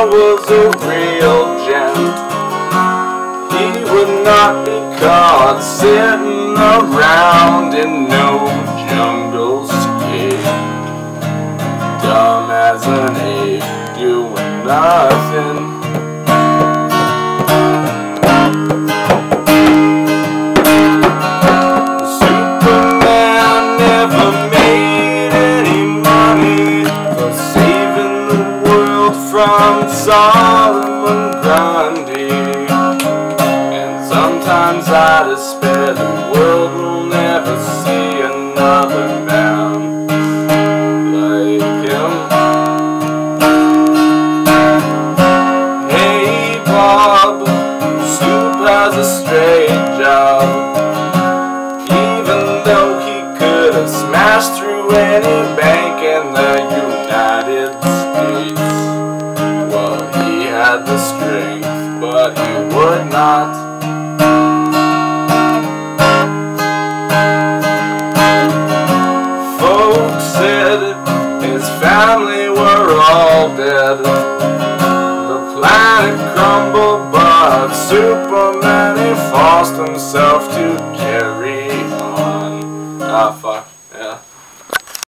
was a real gent. He would not be caught sitting around in no jungle skate, dumb as an ape, doing nothing. Superman never made any money for saving the world from Solomon Grundy. Sometimes I despair the world will never see another man like him. Hey Bob, Snoop has a straight job. Even though he could have smashed through any bank in the United States, well, he had the strength, but he would not. His family were all dead. The planet crumbled, but Superman, he forced himself to carry on.